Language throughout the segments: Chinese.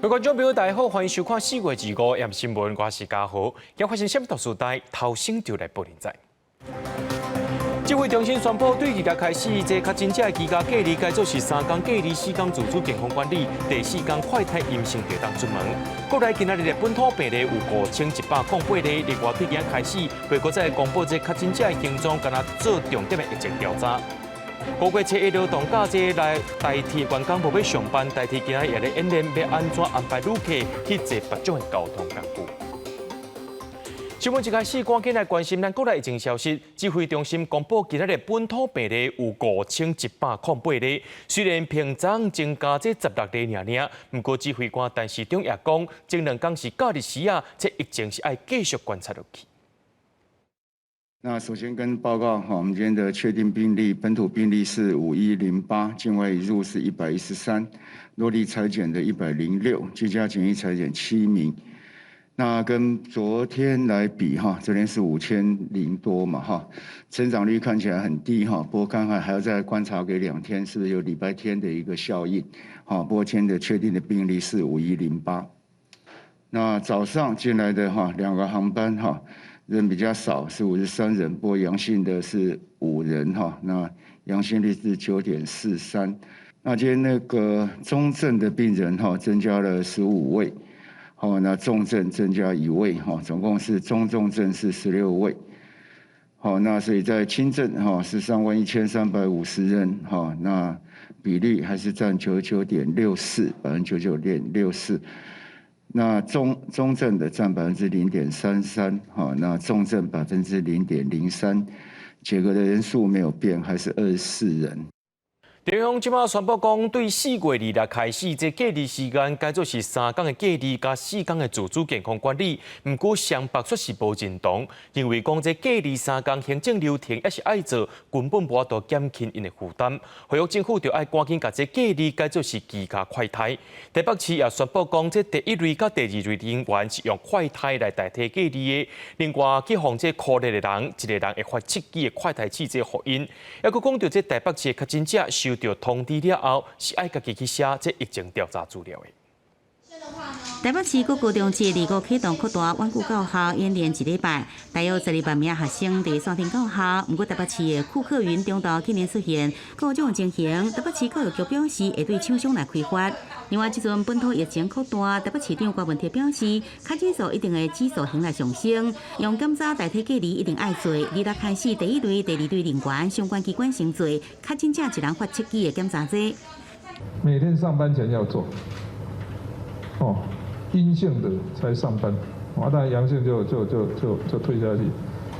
各位观众朋友，大家好，欢迎收看4月25日新闻，我是嘉豪。今发生什么大事代，头先就来报连载。指挥中心宣布，对2日开始，这较真正的居家隔离改做是3天隔离、4天自主健康管理，第4天快筛阴性就当出门。国内今仔日的本土病例有5108例，另外，对今仔开始，美国在公布这较真正的行踪，敢若做重点的疫情调查。高过车一劳动假期来代替员工无要上班，代替今仔日的演练，要安怎安排旅客去坐别种的交通工具？新闻一开始，赶紧来关心咱国内疫情消息。指挥中心公布，今仔日本土病例有5108例，虽然平常增加这16例尔，不过指挥官陈时中也讲，前2天是假日时啊，这疫情是爱继续观察落去。那首先跟报告哈，我们今天的确定病例，本土病例是5108，境外移入是113，落地采检的106，居家检疫采检7名。那跟昨天来比哈，昨天是5000多嘛哈，成长率看起来很低哈，不过看看还要再观察给2天，是不是有礼拜天的一个效应？好，不过今天的确定的病例是5108。那早上进来的哈，2个航班哈。人比较少，是53人，不过阳性的是5人哈，那阳性率是9.43。那今天那个中症的病人哈，增加了15位，好，那重症增加1位哈，总共是中重症是16位。好，那所以在轻症哈是31350人哈，那比例还是占99.64%，99.64%。那中症的占0.33%，好，那重症0.03%，解隔的人数没有变，还是24人。中央即马宣布讲，对4月2日开始，这隔离时间改做是3天的隔离加4天的自主健康管理。不过，上北却是无认同，认为讲这隔离3天行政流程也是爱做，根本无法度减轻因的负担。呼吁政府就要赶紧把这隔离改做是居家快筛。台北市也宣布讲，这第1类甲第2类人员是用快筛来代替隔离的。另外，去防这酷热的人，一个人会发7支的快筛器这福音。还佫讲到这台北市的确诊者收到通知了后，是爱家己去写这疫情调查资料的。台北市各高中节2启动扩大稳固教校演练1礼拜，大约12万名学生伫线顶教校。不过台北市的库克云中道去年出现各种情形，台北市教育局表示会对厂商来开发。另外，即阵本土疫情扩大，台北市长郭文铁表示，确诊数一定的指数行来上升，用检查代替隔离一定爱做。2日开始，第1类、第2类人员相关机关先做，确诊者一人发7支的检查剂。每天上班前要做，阴性的才上班，当然阳性就退下去。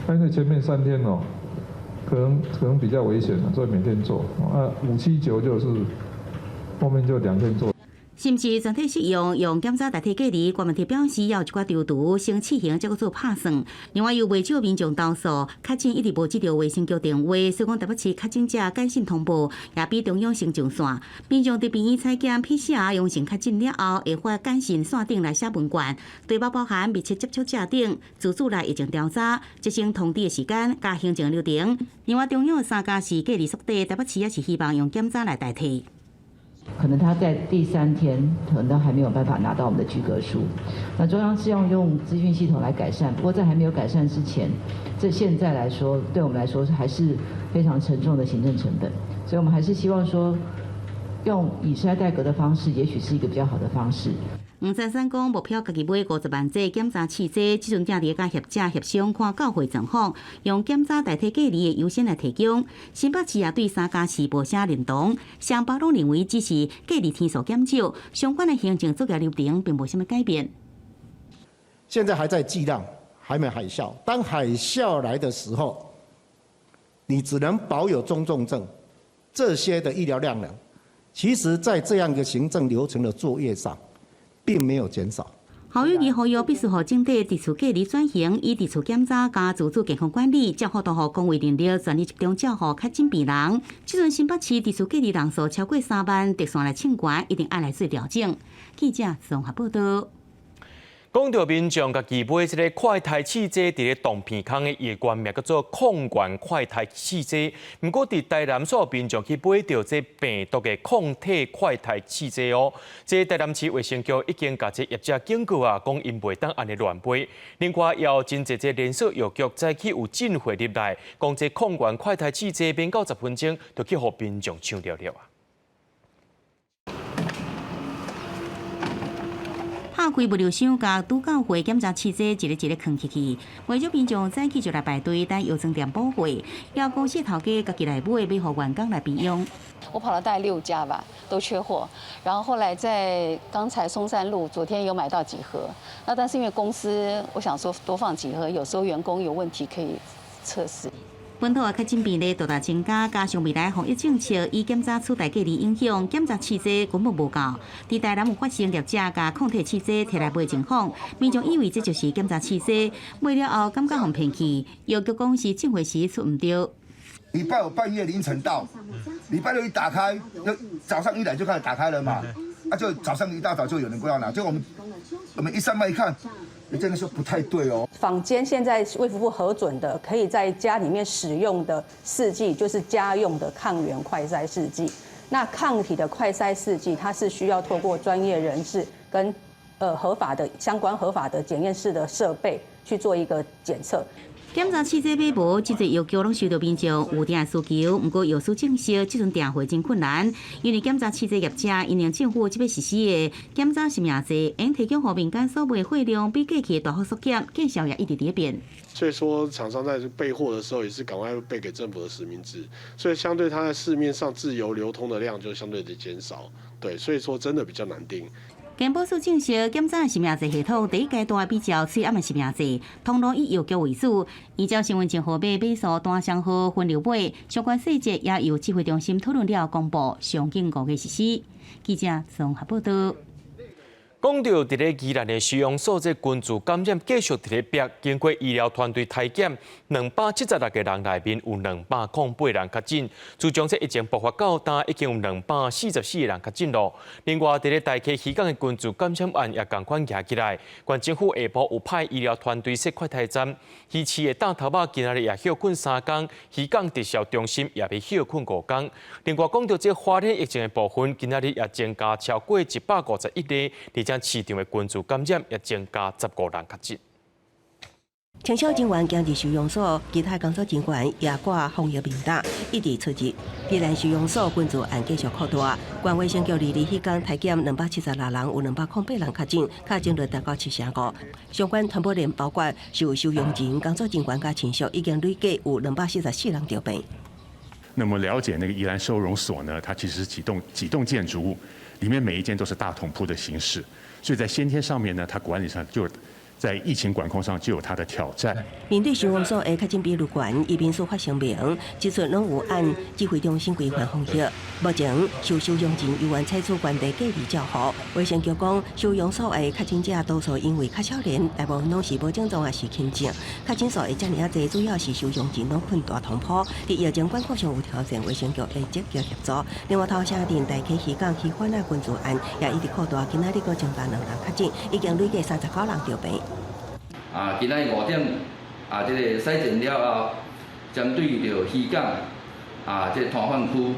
但是前面3天可能比较危险，所以每天做。579就是后面就2天做。是毋是全体适用检查代替隔离？郭文铁表示，也有一寡调度先试行，再做拍算。另外，又未少民众投诉，确诊一直无接到卫生局电话，所以讲台北市确诊者简讯通报也比中央先上线。民众伫病院采检 PCR 阳性确诊了后，会发简讯线顶来写问卷，对包包含密切接触者等，自主来疫情调查，执行通知的时间加行政流程。另外，中央的3家是隔离缩短，台北市也是希望用检查来代替。可能他在第3天可能都还没有办法拿到我们的居隔书，那中央是要用资讯系统来改善，不过在还没有改善之前，这现在来说对我们来说还是非常沉重的行政成本，所以我们还是希望说用以筛代隔的方式，也许是一个比较好的方式。黄珊珊讲，目标家己买50万剂检查器剂，即阵正伫甲业者协商看教会状况，用检查代替隔离的优先来提供。新北市也对3家市无啥认同，双方拢认为只是隔离天数减少，相关的行政作业流程并无什么改变。现在还在剂量，还没海啸。当海啸来的时候，你只能保有中重症这些的医疗量能。其实，在这样一个行政流程的作业上，并没有减少。侯友宜呼吁必须互整体地处隔离转型，以地处检查加自主健康管理，照顾到互公卫人力全力集中照顾确诊病人。即阵新北市地处隔离人数超过3万，特线来称管，一定爱来做调整。记者宋华报道。讲到民众家己买这个快筛试剂，伫咧洞片坑的叶冠名叫做抗原快筛试剂。不过伫台南所有民众去买到这病毒的抗体快筛试剂哦。这台南市卫生局已经甲这业者警告啊，讲因袂当安尼乱买。另外，也有真侪这连锁药局早起有进货入来，讲这抗原快筛试剂免90分钟就去互民众抢了了啊。拍开物流箱，甲拄到货检查试剂一个藏起去，为咗民众早起就来排队等药妆店补货，要公司头家家己来买，要互员工来备用。我跑了大概6家吧，都缺货。然后后来在刚才松山路，昨天有买到几盒。那但是因为公司，我想说多放几盒，有时候员工有问题可以测试。本土的确诊比例大大增加，加上未来防疫政策以检查取代隔离影响，检查试剂根本无够。伫台南有发生业者甲抗体试剂摕来卖情况，民众以为这就是检查试剂，买了后感觉互骗去，药局讲是进货时出唔对。礼拜五半夜凌晨到，礼拜六一打开，早上一来就开始打开了嘛，就早上一大早就有人过来拿，就我们一上麦一看。真的说不太对哦。坊间现在卫福部核准的，可以在家里面使用的试剂，就是家用的抗原快筛试剂。那抗体的快筛试剂，它是需要透过专业人士跟相关合法的检验室的设备去做一个检测。检查试剂买无，真侪药局拢收到民众有订需求，不过药师证实，这阵订货真困难，因为检查试剂业者因应政府即要实施的检查实名制，应提供互民间所卖货量比过去大幅缩减，价销也一直在变。所以说，厂商在备货的时候也是赶快备给政府的实名制，所以相对它在市面上自由流通的量就相对的减少。对，所以说真的比较难定。健保署证实，检查实名制系统第一阶段比照催暗的实名制，通通以药局为主，依照身份证号码码数单双号分流买，相关细节也由指挥中心讨论了公布，上近5月实施。记者综合报道。讲到伫咧宜兰的收容所，这群组感染继续伫咧逼，经过医疗团队体检，276个人内面有208人确诊，自从这疫情爆发到今，已经有244个人确诊咯。另外，伫咧大溪渔港的群组感染案也同款压起来，县政府下晡有派医疗团队设快筛站，鱼市的大头仔今仔日也休困3天，渔港直销中心也被休困5天。另外，讲到这花莲疫情的部分，今仔日也增加超过151例，市场的群组感染也增加15人确诊。清消人员今日收容所其他工作人员也挂防疫名单，一直出入。宜兰收容所群组案继续扩大，县卫生局2日迄天体检276人，有208人确诊，确诊率达到7%5。相关传播链包括受收容人、工作人员加亲属，已经累计有244人得病。那么了解那个宜兰收容所呢？它其实是几栋建筑物，里面每一间都是大通铺的形式，所以在先天上面呢，它管理上就在疫情管控上就有它的挑战。面对收容所的确诊比率悬，移民署发声明，指出拢有按指挥中心规范防疫。目前受收容人由原采取原地隔离照护。卫生局讲，收容所的确诊者多数因为较少年，大部分拢是无症状也是轻症。确诊数会遮尔济，主要是收容人拢困大通铺，伫疫情管控上有挑战，卫生局会积极协助。另外，头城镇大溪渔港渔贩仔群组案也一直扩大，今仔日佫增加2人确诊，已经累计39人得病。今仔5点这个筛检了后，针对着渔港这个摊贩区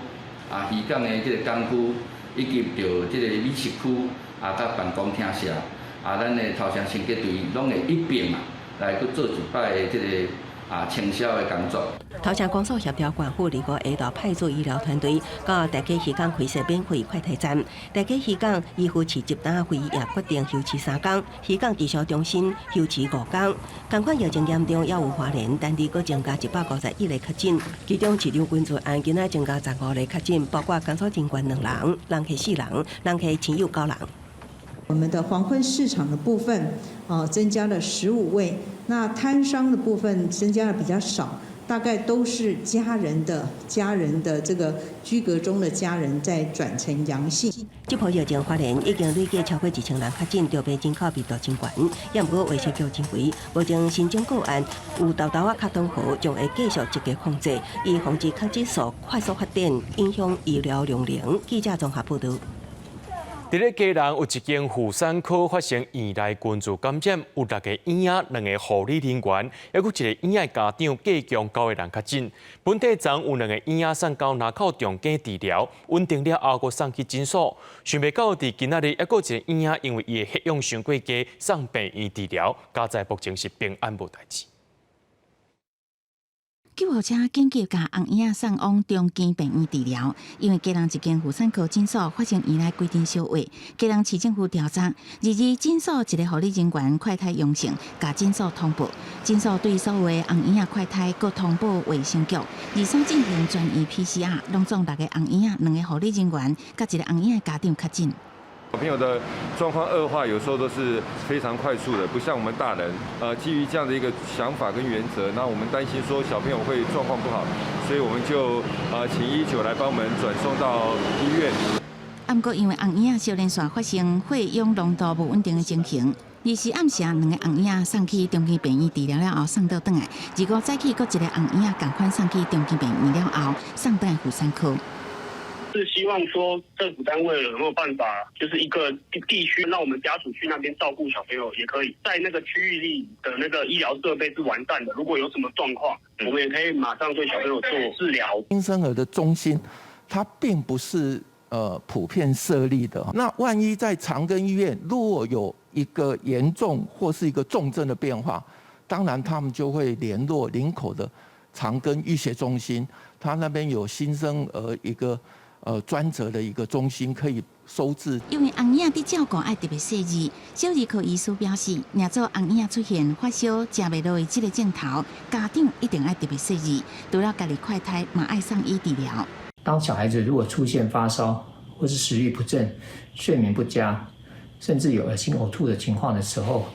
渔港的这个港区，以及着这个美食区甲办公厅舍咱的头城清洁队拢会一并来去做一摆的这个清消的工作。头城公所协调管府2个下昼派出医疗团队到大溪渔港开设免费快筛站。大溪渔港医护市集单会也决定休市3天，渔港直销中心休市5天。同款疫情严重，也有花莲单日佫增加151例确诊，其中市场群组案今仔增加15例确诊，包括工作人员2人，人客4人，人客亲友9人。我们的黄昏市场的部分，增加了15位，那摊商的部分增加了比较少，大概都是家人的这个居隔中的家人在转成阳性。这波疫情花莲已经累计超过1000人确诊，得病人口密度真悬。也不过卫生局认为，目前新增个案有豆豆啊、卡通河，将会继续积极控制，以防止确诊数快速发展，影响医疗量能。记者综合报道。伫咧基隆有一间妇产科发生院内群聚感染，有6个院仔、2个护理人员，还有1个院仔家长计共9个人确诊。本地昨有2个院仔送到南口重症治疗，稳定了后，佫送去诊所。想袂到伫今仔日，还有1个院仔因为伊的血氧伤过低，送病院治疗。家在目前是平安无代志。救护车紧急把红婴仔送往中基病院治疗，因为基隆一间妇产科诊所发生院内规定小话，基隆市政府调查，22诊所一个护理人员快筛阳性，甲诊所通报，诊所对所有的红婴仔快筛各通报卫生局，23进行专业 PCR， 拢总6个红婴仔、2个护理人员，甲1个红婴仔家长确诊。小朋友的状况恶化，有时候都是非常快速的，不像我们大人。基于这样的一个想法跟原则，那我们担心说小朋友会状况不好，所以我们就请119来帮我们转送到医院。不过因为红婴仔少年线发生血氧浓度不稳定的情形，20暗时2个红婴仔送去中基病院治疗了后送到转来，25早起各1个红婴仔同款送去中基病院了后送转来妇产科。是希望说政府单位有没有办法，就是一个地区让我们家属去那边照顾小朋友，也可以在那个区域里的那个医疗设备是完善的。如果有什么状况，我们也可以马上对小朋友做治疗。新生儿的中心，它并不是普遍设立的。那万一在长庚医院如果有一个严重或是一个重症的变化，当然他们就会联络林口的长庚医学中心，他那边有新生儿一个专责的一个中心可以收治。因为红婴仔伫照顾爱特别细致，小儿科医师表示，若做红婴仔出现发烧、食袂落的这个症头，家长一定爱特别细致，除了家己快筛，嘛爱送医治疗。当小孩子如果出现发烧或是食欲不振、睡眠不佳，甚至有恶心呕吐的情况的时候，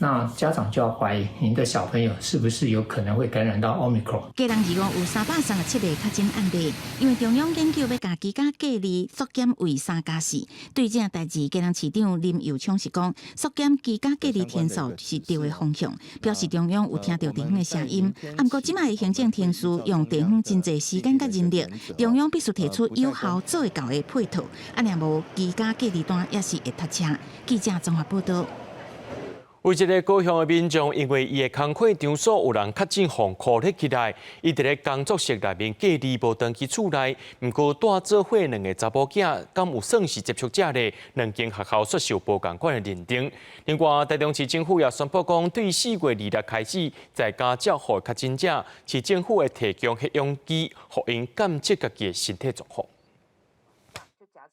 那家长就要怀疑您的小朋友是不是有可能会感染到 Omicron。基隆一共有337个确诊案例，因为中央研究要把居家隔离缩减为3+4。对这代志，基隆市长林佑昌是讲，缩减居家隔离天数是对的方向，表示中央有听到地方的声音。不过，即卖的行政程序用地方真侪时间甲人力，中央必须提出有效做会到的配套，若无居家隔离单也是会塞车。记者综合报道。有一个高雄的民众，因为伊的工课场所有人确诊防扩了起来，伊伫咧工作室内面隔离无登去厝内，毋过带做伙2个查甫囝，敢有算是接触者呢？2间学校接受无共款的认定。另外，台中市政府也宣布讲，对4月2日开始，在家照护确诊者，市政府会提供血氧机，互因监测家己的身体状况。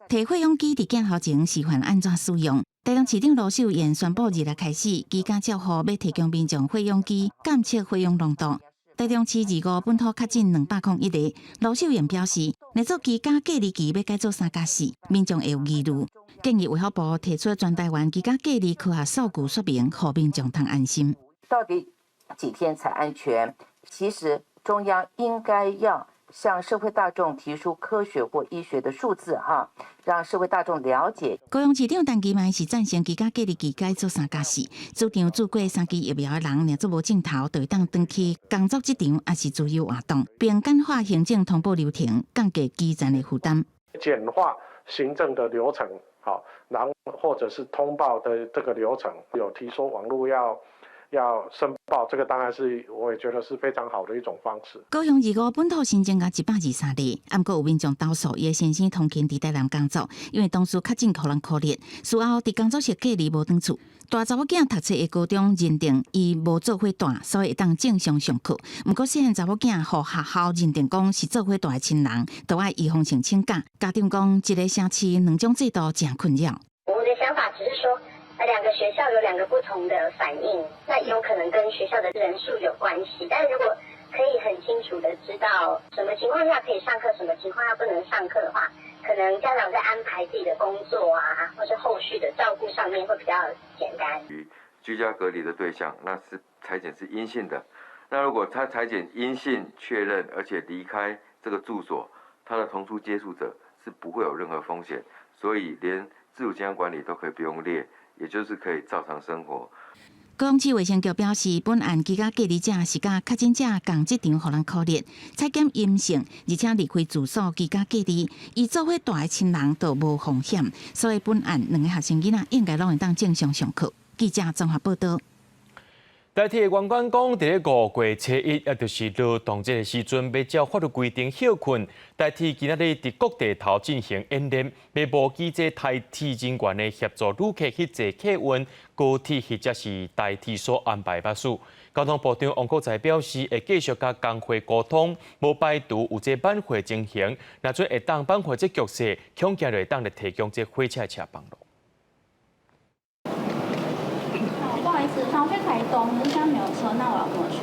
提血氧机伫检校前示范安怎使用。台中市长罗秀燕宣布，2日开始，居家照护要提供民众血氧机监测血氧浓度。台中市25本土确诊201例。罗秀燕表示，若做居家隔离期要改做3+4，民众会有疑虑，建议卫福部提出全台湾居家隔离科学数据说明，让民众通安心。到底几天才安全？其实中央应该要向社会大众提出科学或医学的数字让社会大众了解。高雄市长陈其迈是赞成居家隔离期改做3+4，主张做过3期疫苗的人，若做无症头，就会当回去工作职场，也是自由活动，并简化行政通报流程，降低基层的负担。简化行政的流程，然后或者是通报的这个流程，有提说网络要申报，这个当然是我也觉得是非常好的一种方式。高雄25本土新增加123例，不过有民众投诉，伊的先生通勤伫台南工作，因为当初确诊可能可怜，事后伫工作室隔离无转厝。大查某囝读册的高中认定伊无做伙带，所以会当正常上课。不过细汉查某囝互学校认定讲是做伙带的亲人，都要预防性请假。家长讲，一个城市2种制度真困扰。我的想法只是说。2个学校有2个不同的反应，那有可能跟学校的人数有关系。但如果可以很清楚的知道什么情况下可以上课，什么情况下不能上课的话，可能家长在安排自己的工作或是后续的照顾上面会比较简单。居家隔离的对象，那是采检是阴性的，那如果他采检阴性确认，而且离开这个住所，他的同住接触者是不会有任何风险，所以连自主健康管理都可以不用列。也就是可以照常生活。高雄市卫生局表示，本案居家隔离者是甲确诊者共一场，互人可怜，采检阴性，而且离开住所居家隔离，伊做伙住的亲人都无风险，所以本案2个学生囡仔应该拢会当正常上课。记者综合报道。台铁员工讲，伫咧5月初1，也就是劳动节的时阵，要照法律规定休困。台铁今仔日伫各地头进行演练，要募集这台铁人员的协助旅客去坐客运、高铁或者是台铁所安排巴士。交通部长王国材表示，会继续甲工会沟通，无排除有这挽回情形。若准会当挽回这局势，恐惊就会当来提供这火车车帮路。不好意思，想要去台东，可是现在没有车，那我要怎么去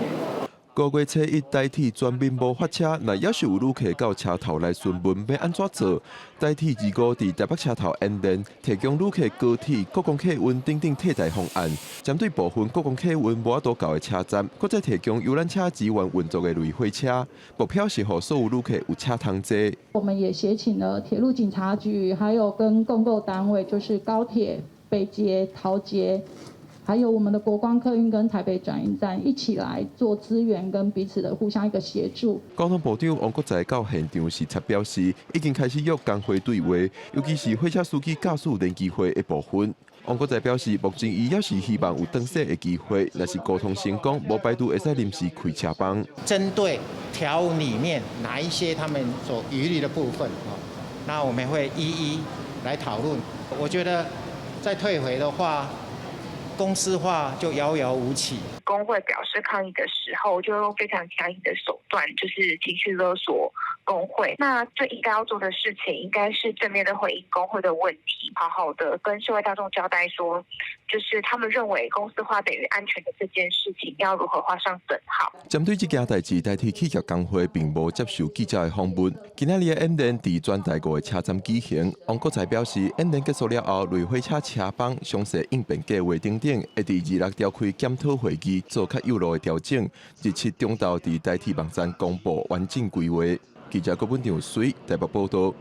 ？5月初1，台铁全面无发车，若要是有旅客到车头来询问要安怎做，台铁25伫台北车头演练，提供旅客高铁、国光客运等等替代方案。针对部分国光客运无法度到的车站，搁再提供游览车支援运作的类火车，目标是让所有旅客有车通坐。我们也协请了铁路警察局，还有跟共构单位，就是高铁、北捷、桃捷。还有我们的国光客运跟台北转运站一起来做资源跟彼此的互相一个协助。交通部长王国材到现场视察表示，已经开始约工会对话，尤其是火车司机驾驶联机会的部分。王国材表示，目前伊也是希望有转驶的机会，若是沟通成功，无排除会使临时开车帮。针对条文里面哪一些他们所疑虑的部分，那我们会一一来讨论。我觉得再退回的话，公司化就遥遥无期。工会表示抗议的时候，就用非常强硬的手段，就是情绪勒索工会。那最应该要做的事情，应该是正面的回应工会的问题，好好的跟社会大众交代说，就是他们认为公司化等于安全的这件事情，要如何画上等号。针对这件代志，台铁企业工会并无接受记者的访问。今仔日的演练伫全台5个车站举行。王国材表示，演练结束了后，类火车车帮详细应变计划等等，会伫26召开检讨会议，做较有路的调整。日期中昼伫台铁网站公布完整规划。记者郭本长随台北报道。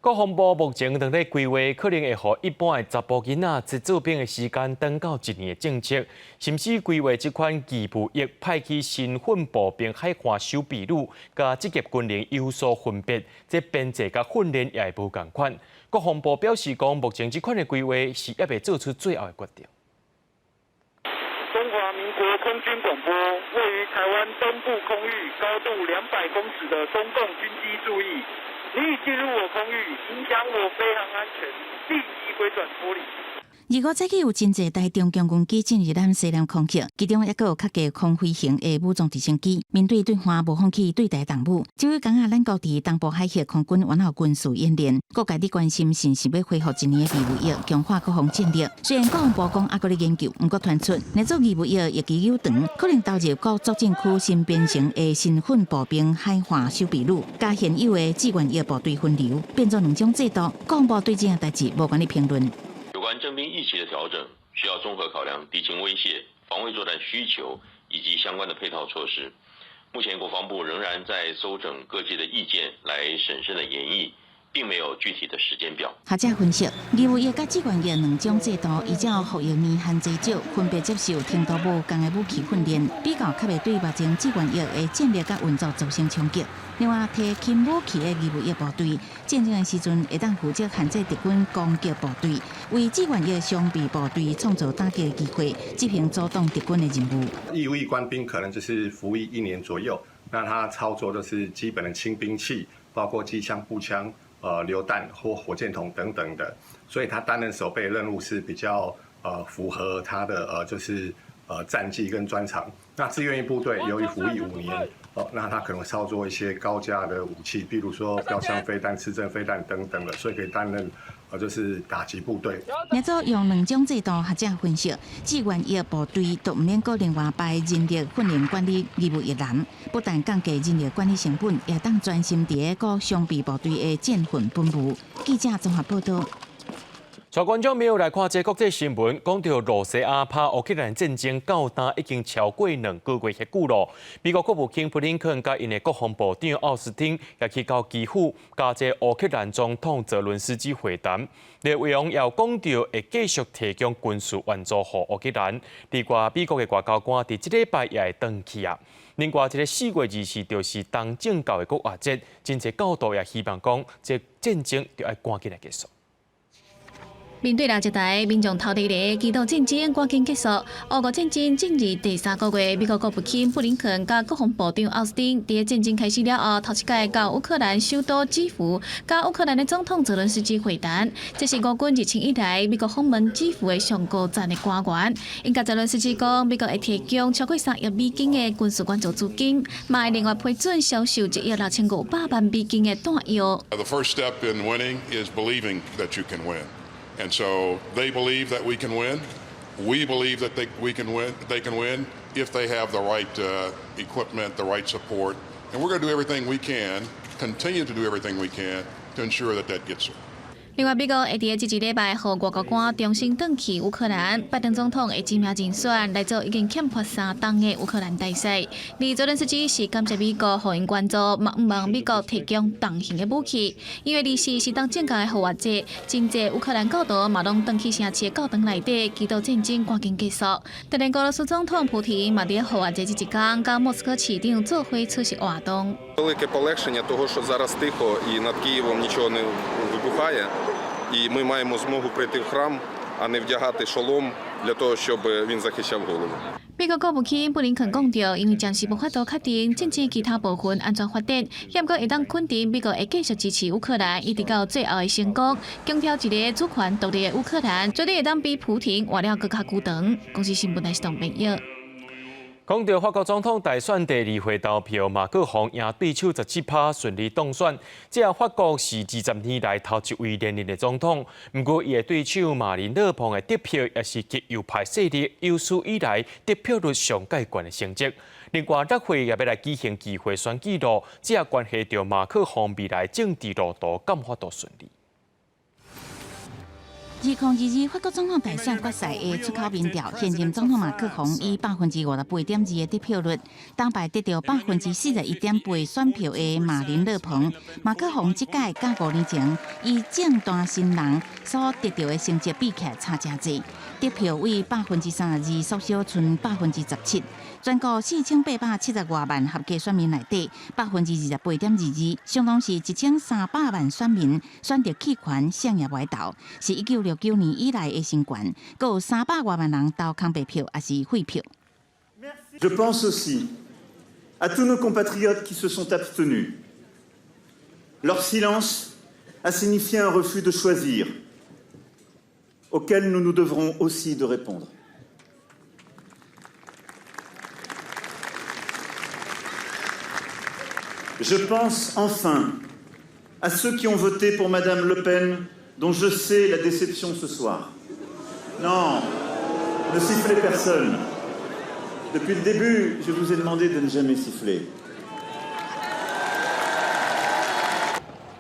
国防部目前正在规划，可能会予一般的查甫囡仔接做兵的时间长到1年的政策，甚至规划这款义务役派去身份步兵海岸守备旅，甲职业军人有所分别，这编制甲训练也会无同款。国防部表示讲，目前这款的规划是还未做出最后的决定。中华民国空军广播，位于台湾东部空域高度200公尺的中共军机注意，你已进入我空域，影响我飞行安全，立即回转脱离。25早起有真侪台中共军机进入咱西南空域，其中也有较低空飞行的武装直升机。面对对方无放弃对台动武，这位讲咱国伫东部海峡空军完好军事演练，各界伫关心是毋是要恢复1年的义务役，强化国防战力。虽然国防部讲还搁咧研究，不过传出那做义务役役期有长，可能投入各作战区新编成的身份步兵海岸守备旅，加现有的志愿役部队分流，变作2种制度。国防部对这件代志无关的评论。有关征兵役期的调整，需要综合考量敌情威胁、防卫作战需求以及相关的配套措施。目前国防部仍然在搜整各界的意见来审慎的研议，并没有具体的时间表。学者分析，义务役甲志愿役2种制度，依照服役年限最少，分别接受程度无同的武器训练，比较较袂对目前志愿役的战力甲运作造成冲击。另外，提轻武器的义务役部队，战争的时阵会当负责限制敌军攻击部队，为志愿役双臂部队创造打击的机会，执行阻挡敌军的任务。义务役官兵可能就是服役1年左右，那他操作都是基本的轻兵器，包括机枪、步枪、榴弹或火箭筒等等的，所以他担任守备任务是比较符合他的战绩跟专长。那志愿役部队由于服役5年。那他可能操作一些高价的武器，比如说标枪飞弹、刺针飞弹等等的，所以可以担任打击部队。那做用2种制度，学者分析，志愿役部队都唔免个另外派人力训练管理义务役人，不但降低人力管理成本，也当专心伫个各双臂部队的建训本务。记者综合报道。全观众朋友来看这国际新闻，讲到罗西亚拍乌克兰战争到今已经超过2个月遐久咯。美国国务卿布林肯甲因的国防部长奥斯汀也去到基辅，甲这乌克兰总统泽伦斯基会谈。内容也讲到会继续提供军事援助予乌克兰。另外，美国的外交官伫这礼拜也会回去啊。另外，这个4月24就是东正教的国活节，真侪角度也希望讲，这战争就要赶紧来结束。面对垃圾台，民众头地咧祈祷战争赶紧结束。俄乌战争进入第3个月，美国国务卿布林肯甲国防部长奥斯汀伫战争开始了后，头一届到乌克兰首都基辅，甲乌克兰的总统泽伦斯基会谈。这是俄军2000以来美国访问基辅的上高层的官员。因甲泽伦斯基讲，美国会提供超过3亿美金的军事援助资金，嘛会另外批准销售1亿6500万美金的弹药。The first step in winning is believing that you can win. And so they believe that we can win. We believe that we can win. They can win if they have the right equipment, the right support. And we're going to do everything we can, continue to do everything we can to ensure that that gets there. 另外，美国会伫这一礼拜，和外交官重新转去乌克兰。拜登总统会指名人选来做已经欠缺3冬的乌克兰大使。而泽连斯基是感谢美国互因援助，嘛毋望美国提供重型的武器。因为24是当正教的复活节，真济乌克兰教徒嘛拢转去城市的教堂内底，祈祷战争赶紧结束。当然，俄罗斯总统普廷嘛伫复活节这一天，甲莫斯科市长做伙出席活动。Велике полегшення того, що зараз тихо і над Києвом нічого не вибухає, і ми маємо змогу прийти в храм, а не вдягати шолом для того, щоб він захищав голову. 美国国务卿布林肯讲到，因为暂时无法度确定战争其他部分安全发展，不过会当肯定美国会继续支持乌克兰，一直到最后的成功，强调一个主权独立的乌克兰，绝对会当比普廷活了更加久长。公司新闻台是同朋友。讲到法国总统大选第2回投票，马克宏赢对手17%顺利当选，这法国是20年来头一位连任的总统。不过，伊的对手马林勒庞的得票也是极右派势力有史以来得票率上界悬的成绩。另外，6会也要来举行机会选举咯，这也关系到马克宏未来政治路途敢法度顺利。2022法国总统大选决赛的出口民调，现任总统马克宏以58.2%的得票率，打败得到41.8%选票的马林勒庞。马克宏这届甲5年前以政坛新人所得到的成绩比起来差真济，得票为32%缩小剩17%。全国4870多万合格选民内底，28.22%，相当是1300万选民选择弃权上叶歪投，是1969年以来的新高。还有300多万人投空白票，也是废票。Je pense aussi à tous nos compatriotes qui se sont abstenus. Leur silence a signifié un refus de choisir, auquel nous nous devrons aussi de répondre. Je pense enfin à ceux qui ont voté pour Madame Le Pen, dont je sais la déception ce soir. Non, ne sifflez personne. Depuis le début, je vous ai demandé de ne jamais siffler.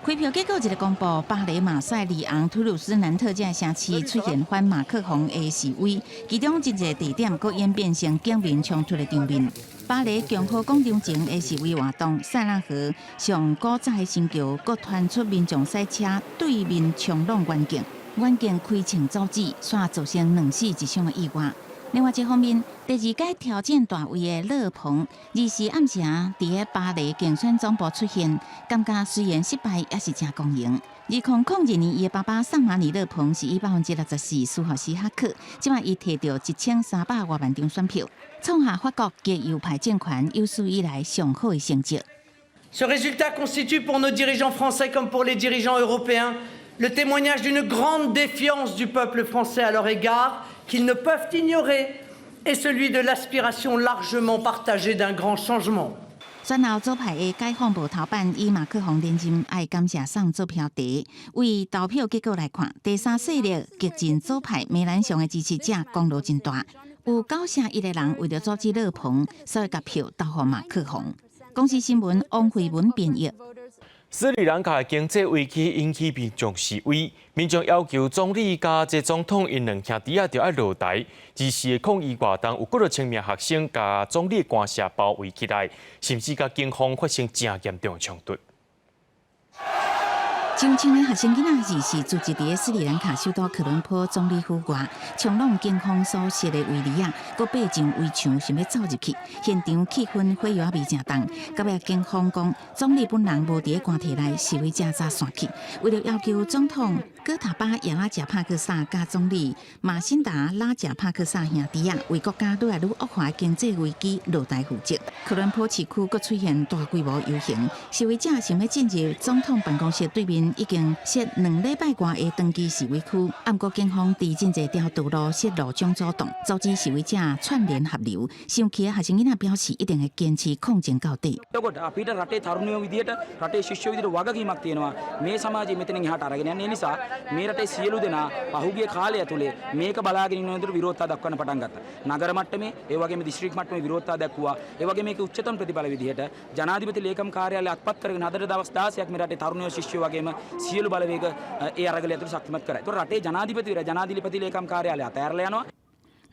开票结果一个公布，巴黎、马赛、里昂、图鲁斯、南特这城市出现反马克宏的示威，其中真侪地点佫演变成警民冲突的场面。巴黎共和广场前的示威活动，塞纳河上古早的新桥，佫传出民众赛车对面冲撞远景，远景开枪阻止，煞造成2死1伤的意外。另外一方面，第2届挑战大位的勒庞，24暗时伫巴黎竞选总部出现，感觉虽然失败，也是真公平。2002年，伊的爸爸桑马尼勒庞是以64%输予史哈克，即摆伊摕到1300多万张选票，创下法国极右派政权有史以来上好的成绩。Ce résultat constitue pour nos dirigeants français comme pour les dirigeants européens le témoignage d'une grande défiance du peuple français à leur égard qu'ils ne peuvent ignorer et celui de l'aspiration largement partagée d'un grand changement. 选后左派的解放部头版以马克宏连任，爱感谢送做票题。为投票结果来看，第3势力激进左派梅兰雄的支持者功劳真大，有91个人为了阻止勒庞，所以把票投予马克宏。公司新闻王慧文编译。斯里兰卡的经济危机引起民众示威，民众要求总理加这总统因两兄弟就要落台。二时的抗议活动有几多千名学生加总理的官舍包围起来，甚至甲警方发生真严重的冲突。上千名学生囡仔是聚集伫斯里兰卡首都科伦坡总理府外，冲撞警方所设的围篱啊，佮爬上围墙，想要走入去。现场气氛火药味正重。到尾警方讲，总理本人无伫官邸内，示威者早散去。为了要求总统戈塔巴亚拉贾帕克萨加总理马辛达拉贾帕克萨兄弟啊，为国家愈来愈恶化的经济危机落台负责。科伦坡市区佮出现大规模游行，示威者想要进入总统办公室对面。已经设2礼拜外的长期示威区，暗过警方伫真侪条道路设路障阻挡，阻止示威者串联合流。生气的学生囡仔表示，一定会坚持抗争到底。අපිට රටේ තරුණයෝ විදියට රටේ ශිෂ්‍යයෝ විදියට වගකීමක් තියෙනවා. මේ සමාජය මෙතනින් එහාට අරගෙන යන්නේ. ඒ නිසා මේ රටේ සියලු දෙනා පහුගිය කාලය තුලේ මේක බලාගෙන ඉන්න විදියට විරෝධතා දක්වන්න පටන් ගත්තා. නගර මට්ටමේ ඒ වගේම දිස්ත්‍රික් මට්ටමේ විරෝධතා දක්වුවා. ඒ වගේම මේක උච්චතම ප්‍රතිඵල විදියට ජනාධිපති ලේකම් කාර්යාලය අත්පත් කරගෙන අදට දවස් 16ක් මේ රටේ තරුණයෝ ශිෂ්‍යයෝ වගේම සියලු බලවේග ඒ අරගලය ඇතුළත ශක්තිමත් කරා. ඒතකොට රටේ ජනාධිපති ලේකම් කාර්යාලය අතෑරලා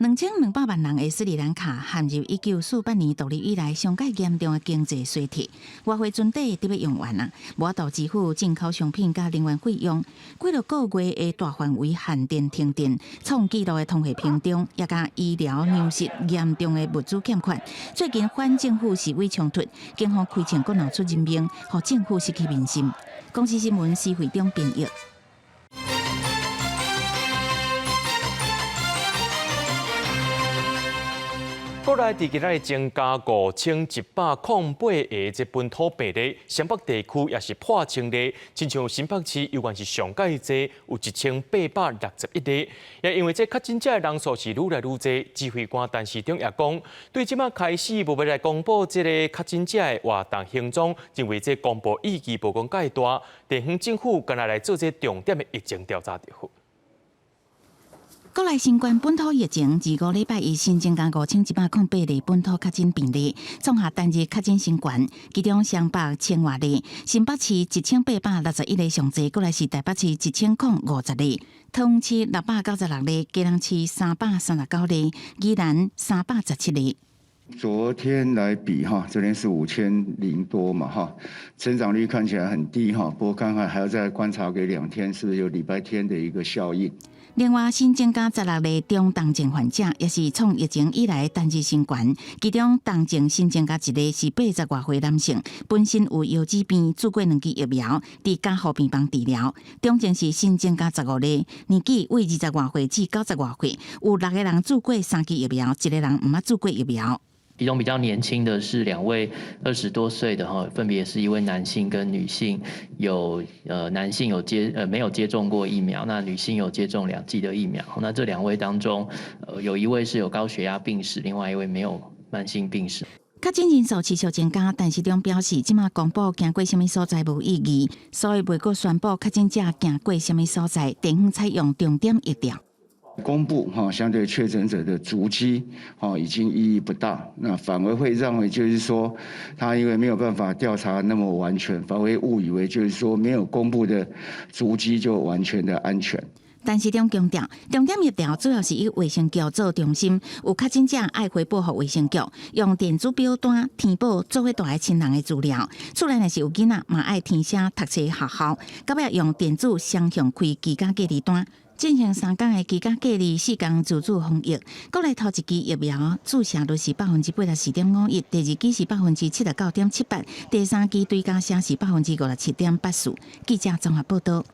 යනවා.2200万人的斯里兰卡陷入1948年独立以来上界严重的经济衰退，外汇存底得要用完啊，无法度支付进口商品加能源费用。几落个月的大范围限电停电，创纪录的通货膨胀，也加医疗粮食严重的物资欠缺。最近反政府示威冲突，警方开枪阁闹出人命，让政府失去民心。公司新闻施会长编译。国内伫今仔日增加5108个这本土病例，湘北地区也是破千例，亲像新北市犹原是上界多，有1861例。也因为这确诊者的人数是愈来愈多，指挥官陈时中也讲，对即马开始无要来公布这个确诊者的活动行踪，认为这公布意义无讲介大，地方政府干来做这重点的疫情调查就好。国内新冠本土疫情25礼拜一新增加5108例本土确诊病例，创下单日确诊新高，其中湘北1000多例，新北市1861例上侪，过来是台北市1050例，桃园市696例，基隆市339例，宜兰317例。昨天来比哈，昨天是5000多嘛哈，成长率看起来很低哈，不过看看还要再观察个2天，是不是有礼拜天的一个效应？另外，新增加16例中重症患者，也是创疫情以来单日新高。其中重症新增加1例是80多岁男性，本身有腰子病，做过2剂疫苗，伫加护病房治疗。中症是新增加15例，年纪为20多岁至90多岁，有6个人做过3剂疫苗，1个人毋捌做过疫苗。其中比较年轻的是2位20多岁的哈，分别是一位男性跟女性，男性没有接种过疫苗，那女性有接种2剂的疫苗。那这2位当中，有一位是有高血压病史，另外一位没有慢性病史。确诊人数持续增加，陈时中表示，即马公布行过什么所在无意义，所以袂阁宣布确诊者行过什么所在，地方采用重点疫调。公布相对确诊者的足迹已经意义不大，那反而会认为就是说，他因为没有办法调查那么完全，反而会误以为就是说没有公布的足迹就完全的安全。陈时中强调，重点疫调主要是以卫生局做中心，有确诊者爱回报给卫生局，用电子表单填报做伙大个亲人的资料。厝内若是有囡仔，嘛爱填写读册学校，到尾用电子双向开居家隔离单。进行3天的居家隔离，4天自主防疫。国内头一支疫苗注射率是84.51%，第2支是79.78%，第3支对加声是57.84%。记者综合报道。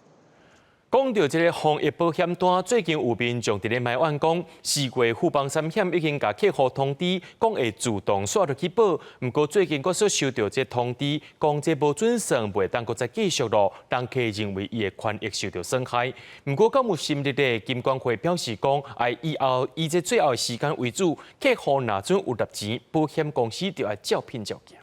讲到这个防疫保险单，最近有民众伫咧埋怨讲4月富邦3险已经甲客户通知，讲会自动刷落去保。不过最近佫所收到这通知，讲这无准算，袂当佫再继续咯，让客认为伊的权益受到损害。不过到目前日的金管会表示讲，以后以这最后的时间为主，客户若准有纳钱，保险公司就要照拼照行。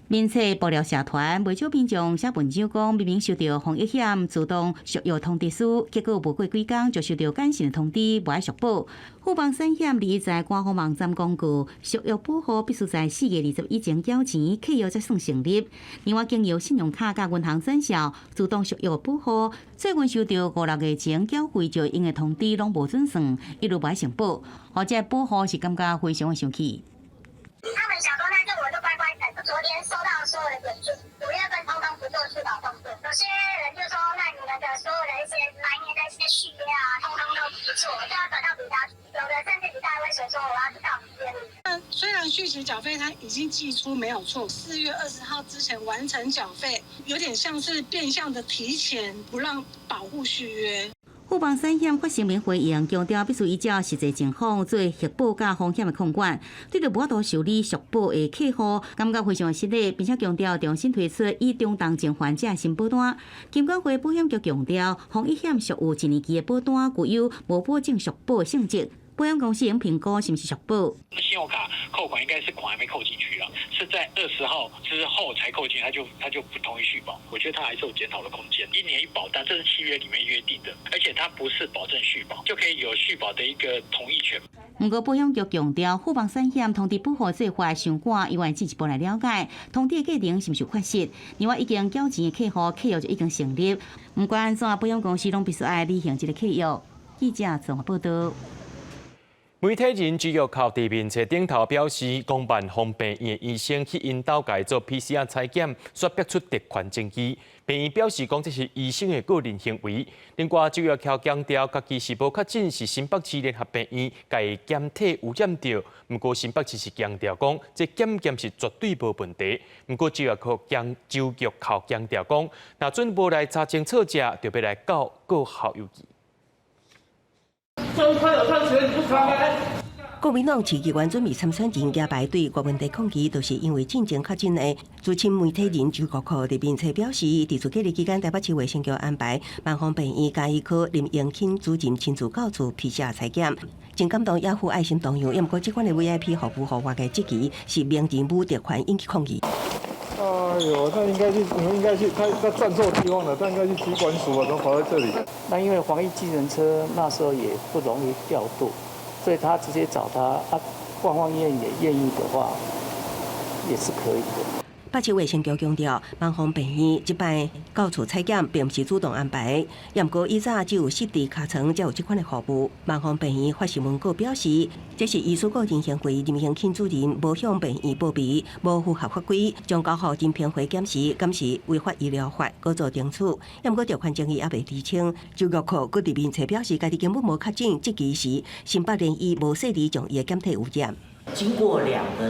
民测爆料社团未少民众写文章讲，明明收到防疫险自动续约通知书，结果无过几天就收到简讯通知无爱续保。富邦产险已在官方网站公告，续约保护必须在4月20以前缴钱，契约才算成立。另外，经由信用卡甲银行转销自动续约保护，最近收到5、6月前缴费就应的通知拢无准算，一路无爱承保，或者保护是感觉非常的生气。他们想说，那就我就乖乖等。昨天收到所有的点数，5月份通通不做续保动作。有些人就说，那你们的所有的一些来年的一些续约啊，通通都不做，就要转到比他。有的甚至比他会说我要去到医院里。虽然续期缴费他已经寄出没有错，4月20号之前完成缴费，有点像是变相的提前不让保护续约。富邦产险发声明回应，强调必须依照实际情况做续保甲风险的控管。对着无法度受理续保的客户，感觉非常失礼，并且强调重新推出以中重症患者新保单。金管会保险局强调，防疫险属有1年期的保单，具有无保证续保的性质。保险公司应评估是不是续保。信用卡扣款应该是款还没扣进去了，是在20号之后才扣进，他就不同意续保。我觉得他还是有检讨的空间。1年1保单，这是契约里面约定的，而且它不是保证续保，就可以有续保的一个同意权。不过，保险局强调，富邦产险通知保护做法上赶，以外进一步来了解通知的过程是不是有缺失。另外，已经缴钱的客户契约就已经成立，不管安怎，保险公司拢必须爱履行这个契约。记者综合报道。媒体人只要靠地面册顶头表示，公办方病院医生去引导改做 PCR 采检，所逼出特权证据。病院表示，讲这是医生的个人行为。另外，就要强调，家己是无确诊是新北市联合病院，家检体有验到。不过，新北市是强调讲，这检是绝对无问题。不过，就要靠强调讲，若准无来查清楚者，就要来告校邮局。国民党市议员准备参选人也排队，国民党抗议，都是因为进前确诊的。资深媒体人周国科伫面册表示，伫自隔离期间，台北市卫生局安排万芳病院嘉义科林永庆主任亲自到厝PCR采检，真感动，也负爱心同样。不过，这款的 VIP 服务和外界质疑是明知无特权，引起抗议。哎呦，那你们应该去，他站错地方了，他应该去机关署啊，怎么跑在这里？那因为防疫计程车那时候也不容易调度，所以他直接找他啊，万芳医院也愿意的话，也是可以的。北市卫生局强调，万芳病院即摆到厝采检并不是主动安排，不过以早只有实地尻床才有这款的服务。万芳病院发新闻稿表示，这是医师个人行为，林永庆主任无向病院报备，无符合法规，将交予人评会检视，敢是违反医疗法，搁做定处。不过条款争议也未厘清。周国科搁伫面册表示，家己根本无确诊，即期时新北联医无细致将伊的检体有验。经过2个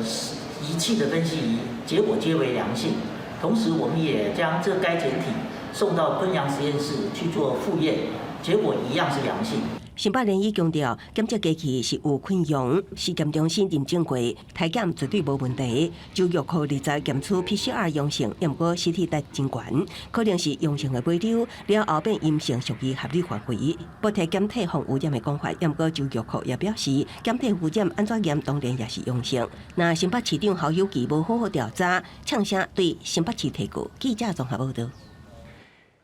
仪器的分析，结果皆为良性。同时，我们也将这该检体送到昆阳实验室去做复验，结果一样是良性。新北联医强调，检测机器是有昆阳实验中心认证过，采检绝对无问题。周玉科20检出 PCR 阳性，不过CT值真悬，可能是阳性的微流，了后变阴性，属于合理范围。不提检体防污染的讲法，不过周玉科也表示，检体污染安怎验当然也是阳性。那新北市长侯友宜无好好调查，呛声对新北市提告。记者综合报道。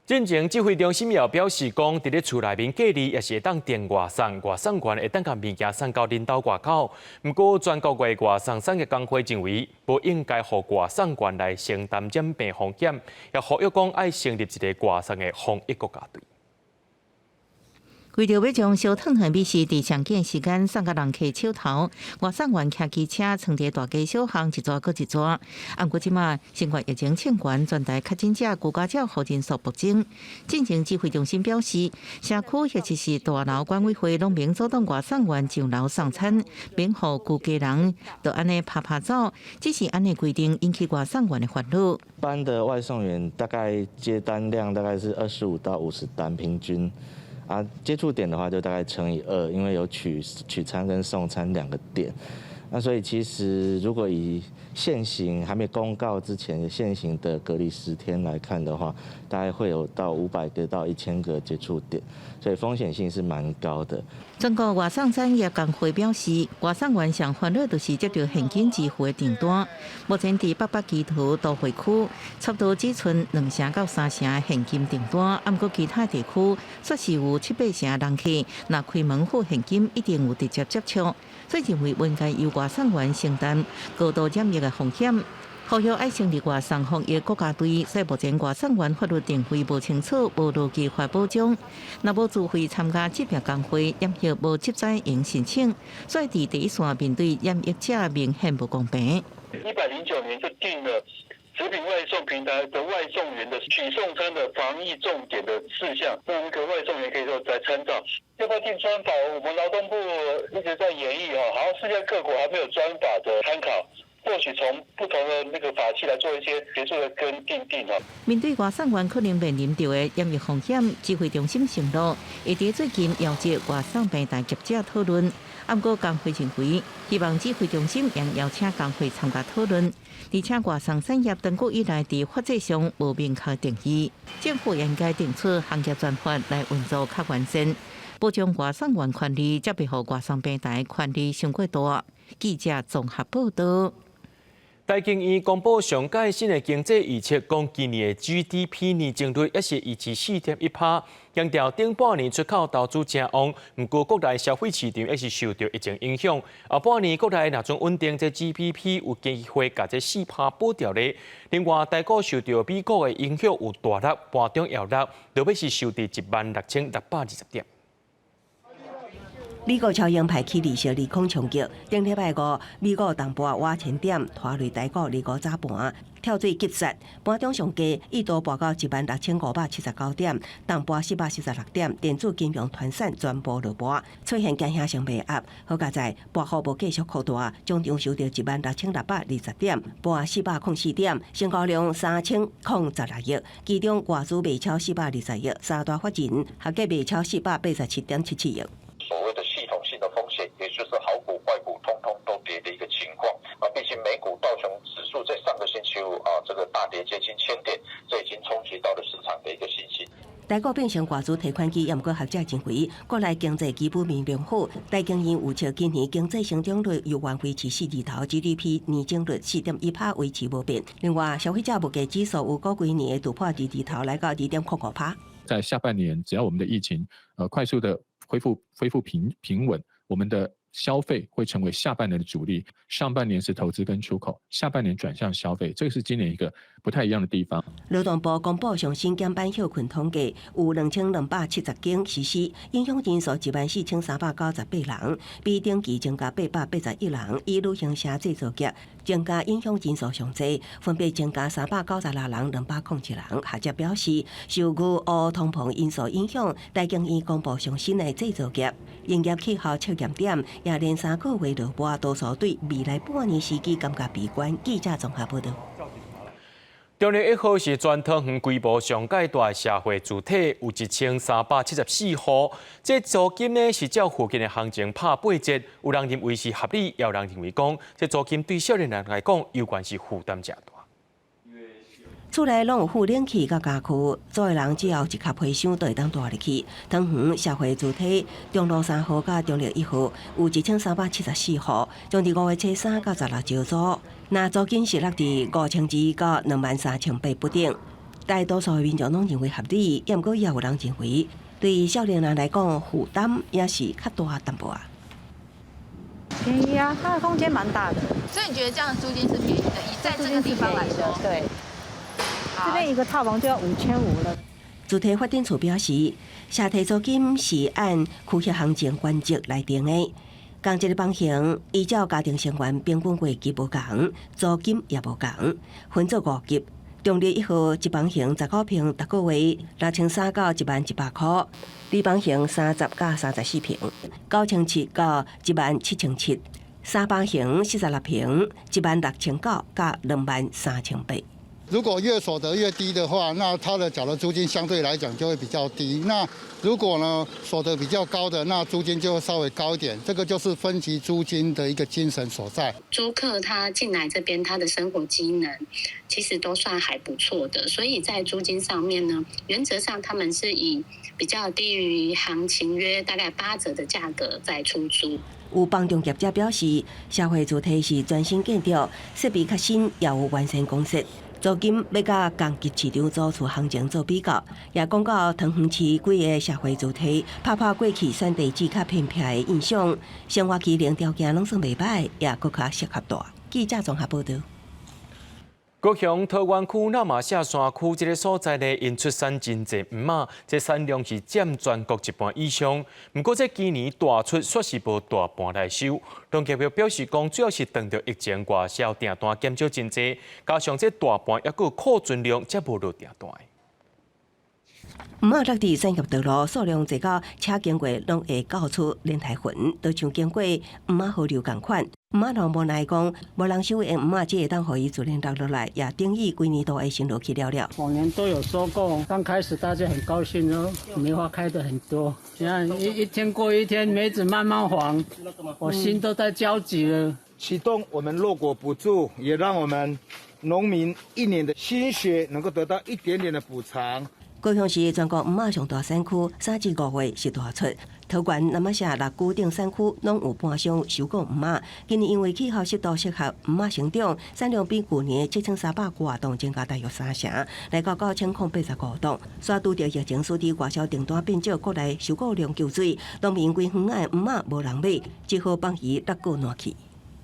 进前指挥中心也表示讲，伫咧厝内面隔离也是会当订外送，外送员会当甲物件送到恁兜外口。不过，全国外送产业工会认为，不应该互外送员来承担染病风险，也呼吁讲爱成立一个外送的防疫国家队。为着要将烧烫的美食伫上紧时间送到人客手头，外送员骑机车藏伫大街小巷一抓搁一抓。不过即马新冠疫情欠悬，全台确诊者、居家者和人数暴增。进前指挥中心表示，社区或者是大楼管委会拢免阻挡外送员上楼送餐，免互居家人就安尼拍走。只是安尼规定引起外送员的烦恼。一般的外送员大概接单量大概是25到50单平均。接触点的话就大概乘以2，因为有取餐跟送餐2个点。那所以其实如果以现行还没公告之前现行的隔离10天来看的话，大概会有到500个到1000个接触点，所以风险性是蛮高的。中国外送产业工会表示，外送员上烦恼就是接到现金支付的订单。目前伫北北基图都会区，差不多只剩2成到3成现金订单，不过其他地区却是有7-8成人客，若开门付现金，一定有直接接触。所以认为应该由外送员承担高度染疫的风险。呼吁爱成立外送防疫国家队，使目前外送员法律定位无清楚、无路基法保障，若无自费参加疾病工会，染疫无集载营申请，所以伫第一线面对染疫者明显不公平。109年就定了食品外送平台的外送员的取送餐的防疫重点的事项，让那个外送员可以说来参照。要不要定专法？我们劳动部一直在研议好像世界各国还没有专法的参考。或许从不同的那个法器来做一些协助的跟订定面对外送员可能面临到的染疫风险，指挥中心承诺会伫最近邀集外送平台业者讨论。不过工会认为，希望指挥中心也邀请工会参加讨论，而且外送产业长久以来伫法制上无明确定义，政府应该定出行业专法来运作较完善，保障外送员权利，才袂互外送平台权利伤过大。记者综合报道。台经院公布上届新的经济预测，讲今年的 GDP 年增率也是维持4.1%，强调顶半年出口投资正旺，不过国内消费市场也是受到疫情影响。后半年国内若准稳定，这 GDP 有机会甲这4%保掉咧。另外，台股受到美国的影响有大落，盘中摇落，特别是收伫16620点。美国超英排起利息利空冲击，顶礼拜五，美国淡薄挖1000点，拖累台股2股早盘跳水急杀，盘中上价一度拔到16579点，淡薄446点，电子金融团散全部落盘，出现惊吓性卖压。好佳在盘后无继续扩大，终场收到16620点，盘404点，成交量3016亿，其中外资卖超420亿，三大法人合计卖超487.77亿。所谓的系统性的风险，也就是好股坏股通通都跌的一个情况毕竟美股道琼指数在上个星期五这个大跌接近1000点，这已经冲击到了市场的一个信心。台股变成外资提款机，也不过学者认为，国内经济基本面良好，台经院预测今年经济成长率有望维持4字头 ，GDP 年增率4.1%维持不变。另外，消费者物价指数有过几年突破2字头，来到2.95%。在下半年，只要我们的疫情快速的恢复平稳，我们的消费会成为下半年的主力。上半年是投资跟出口，下半年转向消费，这个是今年一个不太一样的地方。劳动部公布上新减班休困统计，有2270间实施，影响人数14398人，比顶期增加881人。以旅行社制造业增加影响人数上济，分别增加396人、201人。学者表示，受俄乌通膨因素影响，台经院公布上新的制造业营业气候测验点也连3个月落盘，多数对未来半年时机感觉悲观。记者综合报道。中年1号是全桃园规模上界大的社会主体，有1374户。这租金呢是照附近的行情拍8折，有人认为是合理，也有人认为讲这租金对少年人来讲，有关是负担较大。厝内拢有附冷气甲家具，做的人只要一卡皮箱就会当住入去。桃园社会主体中路3号甲中路1号有1374户，将伫5月初3到16招租，那租金是落伫5200到23800不等。大多数的民众拢认为合理，也毋过也有人认为对少年人来讲负担也是较大淡薄啊。便宜啊，它的空间蛮大的。所以你觉得这样的租金是便宜的？以在这个地方来说，对。这边一个套房就要5500了。主体发展处表示，社体租金是按区域行情原则来定的。同一个房型，依照家庭成员平均月级无同，租金也无同，分做5级。中立1号一房型19平，逐个月6300到11100块；二房型30到34平，9007到17007；三房型46平，16900到23800。如果月所得越低的话，那他的缴的租金相对来讲就会比较低。那如果呢所得比较高的，那租金就会稍微高一点。这个就是分级租金的一个精神所在。租客他进来这边，他的生活机能其实都算还不错的，所以在租金上面呢，原则上他们是以比较低于行情约大概8折的价格在出租。有房仲业者表示，社会主体是全新建筑，设备较新，也有完善公设。租金要甲公级市场租厝行情做比较，也讲到桃园市几个社会主体拍过去选地址较偏僻的印象，生活机能条件拢算袂歹，也搁较适合大。记者综合报道。高雄桃园区那马下山区这个所在呢，因出产真济黄马，这产量是占全国一半以上。不过这今年大出却是无大半来收。农业局表示讲，主要是当着疫情外销订单减少真济，加上这大半也个库存量才无落订单。黄马落地产业道路数量侪到车经过拢会搞出连台痕，都像经过黄马河流共款。黄马农无奈讲，无人收的黄马只会当互伊自然落来，也等于规年都会先落去了了。往年都有收购，刚开始大家很高兴哦，梅花开的很多。现在一天过一天，梅子慢慢黄，我心都在焦急了。启动我们落果补助，也让我们农民1年的心血能够得到一点点的补偿。高雄市全国黄马上大产区，3至5月是大出。桃园、南马社、六股等产区拢有半箱收购黄马。今年因为气候湿度适合黄马成长，产量比去年7300多吨增加大约3成，来到9085吨。煞拄着疫情，使得外销订单变少，国内收购量救水，农民规园的黄马无人买，只好放伊落过烂去。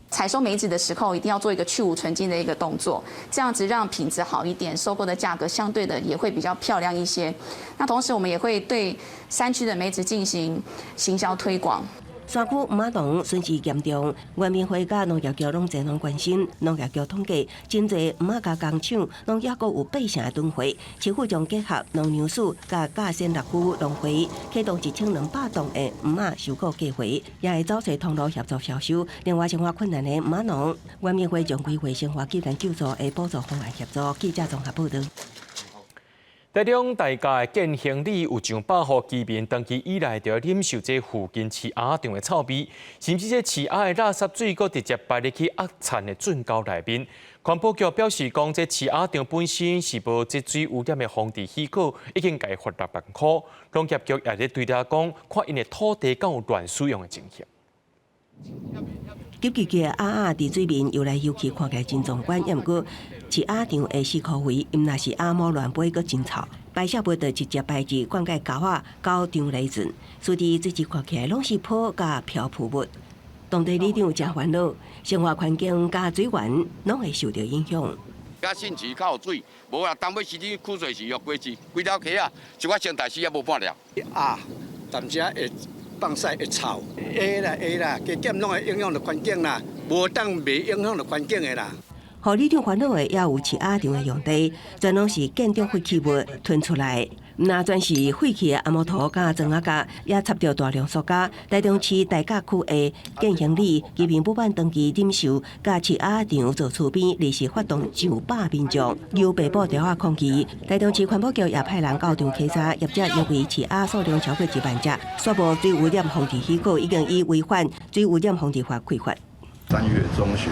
采收梅子的时候，一定要做一个去无存菁的一个动作，这样子让品质好一点，收购的价格相对的也会比较漂亮一些。那同时，我们也会对山区的梅子进行行销推广。山区黄马农损失严重，原民会甲农业局拢侪拢关心。农业局统计，真侪黄马甲工厂拢抑阁有8成的吨货。市府将结合农粮署甲嘉县6区农会，启动1200吨的黄马收购计划，也会找找通路协助销售。另外，生活困难的黄马农，原民会将规划生活技能救助的补助方案协助。记者综合报道。台中大家的建行里有上百户居民长期以来就要忍受这附近饲鸭场的臭味，甚至这饲鸭的垃圾水阁直接排入去恶臭的圳沟内面。环保局表示讲，这饲鸭场本身是无积水污染的防治许可，已经该罚6万块。农业局也在对他讲，看因的土地敢有乱使用的情形。急急嘅鸭伫水面游来游去，看起来真壮观。毋过，饲鸭场的饲壳肥，因若是鸭毛乱飞，阁真臭。排泄物就直接排至灌溉沟仔到场内圳，所以水质看起来拢是泡甲漂浮物。当地里长真烦恼，生活环境甲水源拢会受到影响。甲新池较有水，无啊，当尾时阵枯水时约过去，规条溪啊，一块上大溪也无半条。啊，淡水会放屎会臭，下啦，加减拢会影响到环境啦，无当袂影响到环境的啦。互里长烦恼的也有饲鸭场的用地，全拢是建筑废弃物囤出来。那全是废弃的鸭毛土甲庄仔角，也插着大量塑胶。台中市大甲区的建行里，居民不满登记忍受，甲饲鸭场做厝边，临时发动上百民众由北部电话抗议。台中市环保局也派人到场稽查，业者因为饲鸭数量超过1万只，刷无水污染防治许可，已经以违反水污染防治法规范。3月中旬，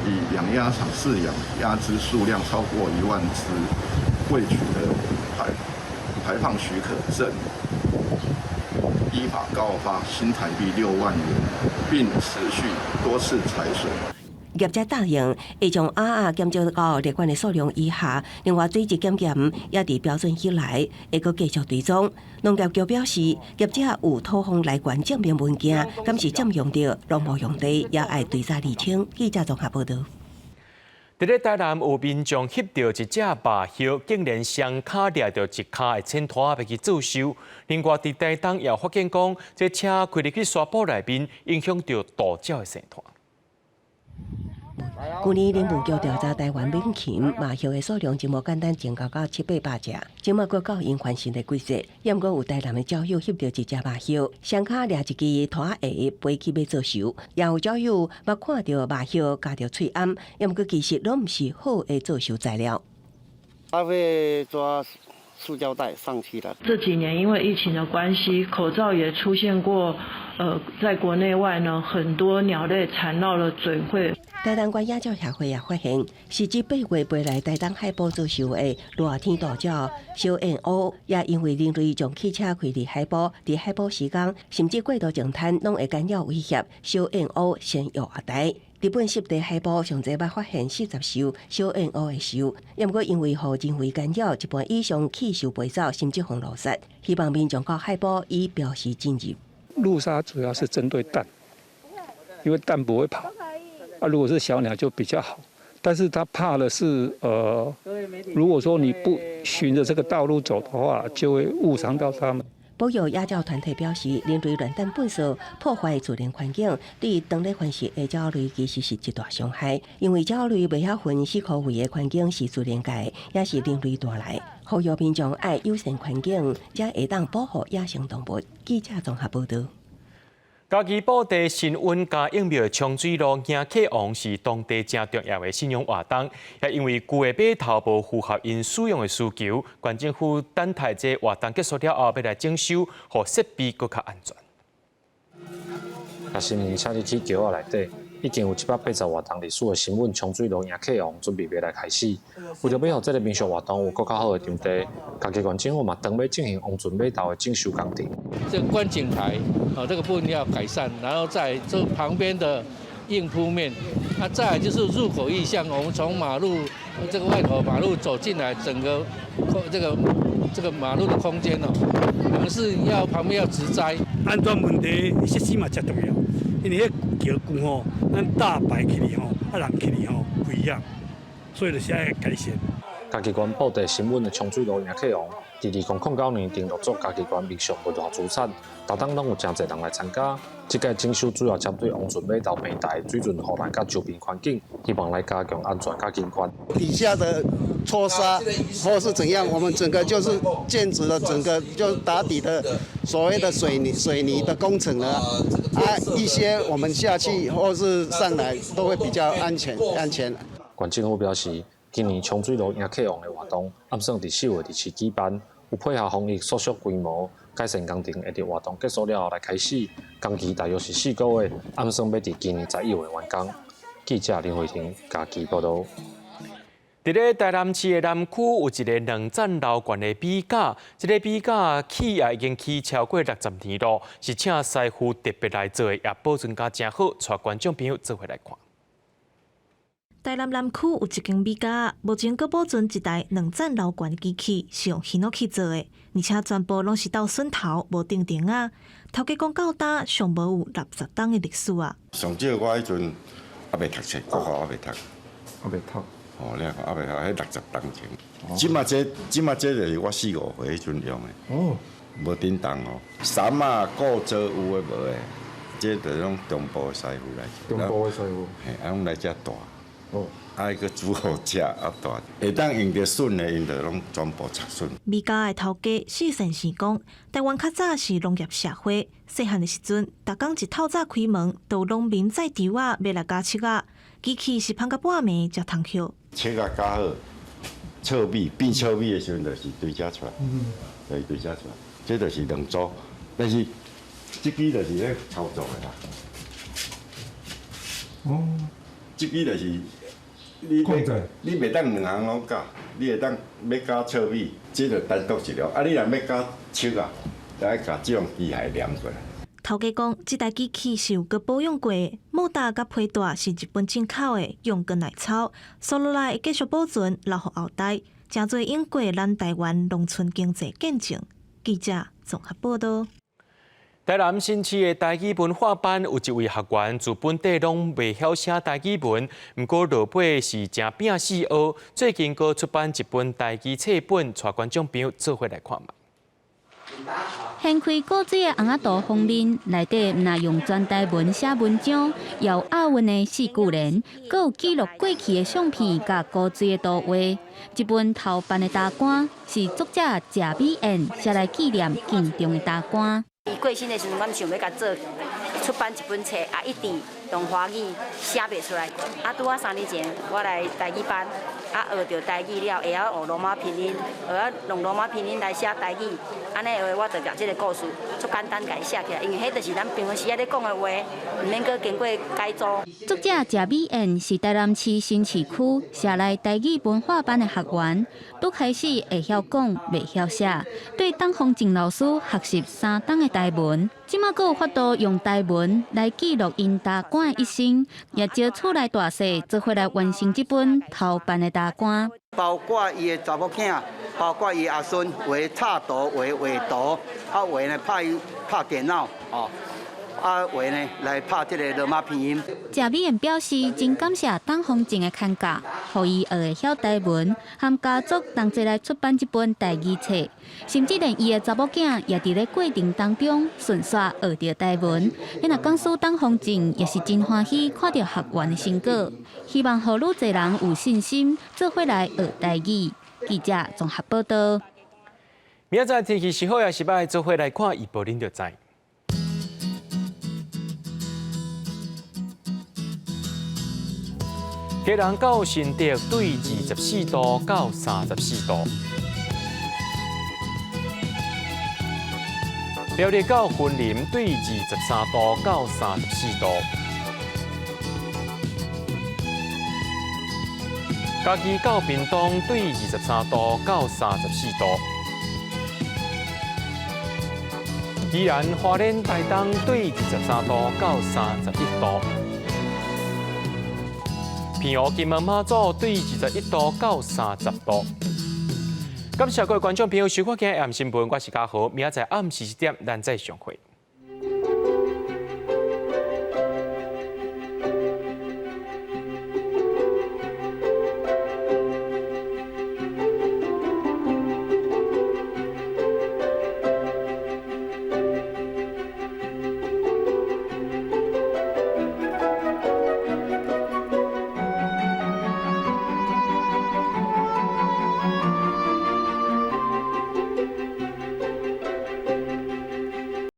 以养鸭场饲养鸭只数量超过1万只，未取得排放许可证，依法告发新台币6万元，并持续多次采水。业者答应会将鸭减少到列管的数量以下，另外水质检验也伫标准以内，会阁继续追踪。农业局表示，业者有土方来源证明文件，敢是占用着农牧用地，也爱对查厘清。记者综合报道。伫咧台南有民众翕到一只麻叶，竟然双脚抓着一脚的青拖要去自首。另外，伫台东也发现讲，这车开入去沙坡内面，影响到大鸟的生态。去年林务局调查台湾猛禽麻叶的数量，就无简单增加到700-800只，今麦阁到因翻新的规则。也毋过有台南的鸟友翕到一只麻叶，双脚抓一支拖鞋飞去要做收，也有鸟友捌看到麻叶加着喙暗，也毋过其实拢毋是好的做收材料。他会抓塑胶袋上去的。这几年因为疫情的关系，口罩也出现过，在国内外呢很多鸟类缠绕了嘴喙。台东县野鸟协会也发现，时至8月飞来台东海埔做收的热天大鸟小燕鸥，也因为人类将汽车开伫海埔，伫海埔施工，甚至过度净滩，拢会干扰威胁小燕鸥生育下台。日本湿地海埔上侪捌发现40艘小燕鸥的泅，也毋过因为互人为干扰，一半以上弃泅飞走，甚至互落杀。希望民众到海埔以表示敬意。路杀主要是针对蛋，因为蛋不会跑。如果是小鸟就比较好，但是它怕的是如果说你不循着这个道路走的话，就会误伤到它们。保育野鸟团体表示，人类乱弹粪扫破坏自然环境，对当地繁殖的鸟类其实是一大伤害。因为鸟类袂晓分死可畏的环境是自然界，也是人类带来。呼吁民众爱友善环境，才会当保护野生动物。记者综合报道。嘉义布袋新温家应庙冲水路迎客王是当地正重要的信仰活动，也因为旧的码头无符合因使用的需求，县政府等待这活动结束了后，要来整修，让设备更加安全。新年请你去桥仔内底，已经有780活动历史的新温冲水路迎客王准备要来开始。为了要让这个民俗活动有更加好的场地，嘉义县政府嘛当要进行王船码头的整修工程。这个观景台这个部分要改善，然后在这旁边的硬铺面，再来就是入口意向，我们从马路这个外头马路走进来，整个这个马路的空间我们是要旁边要植栽。安全问题设施嘛最重要，因为迄桥旧咱大摆起来人起来不一样，所以就是要改善。嘉义县布袋新温的冲水路迎客王，伫2009年订入做嘉义县民俗文化资产，每当拢有真侪人来参加。这届整修主要针对王船码头平台水准护栏甲周边环境，希望来加强安全甲景观。底下的搓沙或是怎样，我们整个就是建筑的整个就打底的所谓的水泥的工程呢，一些我们下去或是上来都会比较安全。县政府表示，今年冲水路迎客王的活动，暗算伫4月第7举办，有配合防疫缩小规模。改善工程会伫活动结束了后来开始，工期大约是4个月，暗算要伫今年11月完工。记者林慧婷，嘉义报道。伫咧台南市的南区有一个2层楼高的米架，这个米架起也已经起超过60年咯，是请师傅特别来做的，也保存甲真好，带观众朋友做回来看。台南南区有一间米架，目前阁保存一台2层楼高的机器，是用檜木做的，而且全部拢是倒榫头，无钉钉啊。头家讲到大，上无有60档的历史啊。上少我迄阵还袂读册，国校还袂读。还袂读。哦，你看还袂读，迄60档前。即马这就是我4、5岁迄阵用的。哦。无叮当哦，衫啊、裤做有诶无诶，这就是拢中部的师傅来。中部的师傅。嘿，拢来遮大。哦，个煮好食大，会当用着笋的，因着拢全部拆笋。米家的头家许善时讲，台湾较早是农业社会，细汉的时阵，逐工一透早开门，都有农民载稻啊，要来加切啊，机器是芳到半暝才通休。切啊加好，糙米变糙米的时阵，就是对遮出来，就是对遮出来，这就是2组，但是这支就是咧操作的啦。哦，这支就是。你袂当2项拢加，你会当要加糙米，这就单独一条。你若要加切啊，就爱加这种机械连过来。头家讲，这台机器是有过保养过的，摩打甲配带是日本进口的，用根来炒，收落来会继续保存，留予后代，真侪用过咱台湾农村经济见证。记者综合报道。台南新市的台语文化班有一位学员自本地拢未晓写台语文，不过落尾是真拼死学。最近阁出版一本台语册本，带观众朋友做伙来看嘛。掀开古锥的红仔图封面，内底毋但用全台文写文章，也有押韵的四句联，阁有记录过去的相片甲古锥的图画。这本头版的大官是作者谢美燕写来纪念敬重的大官。伊过身的时阵，我们想要甲做出版一本册，一直用华语写袂出来。啊，拄啊3年前我来台语班，啊学着台语了，会晓学罗马拼音，会晓用罗马拼音来写台语。安尼的话，我就把这个故事足简单改写起来，因为迄就是咱平常时咧讲的话，唔免搁经过改造。作者谢美燕是台南市新市区社内台语文化班的学员，拄开始会晓讲，袂晓写，对邓丰静老师学习3档的台文，即马阁有法度用台文来记录因大官的一生，也招厝内大细做伙来完成这本头版的大官。包括伊的查某囝，包括伊阿孙，画插图、画图，啊画呢拍电脑哦。啊，画呢来拍这个罗马拼音。谢美燕表示，真感谢邓丰静的看教，予伊学会晓台文，和家族同齐来出版一本台语册，甚至连伊的查某囝也伫咧过程当中顺续学着台文。因若讲师邓丰静也是真欢喜看到学员的成果，希望予愈侪人有信心做伙来学台语。记者综合报道。明仔天气是好也是歹，做伙来看预报，恁就知。基隆到新竹对24度到34度，苗栗到云林对23度到34度，嘉义到屏东对23度到34度，宜兰花莲台东对23度到31度。平湖金门马祖对21度到30度。感谢各位观众朋友收看今日暗新闻，我是嘉豪，明仔载暗时1点咱再相会。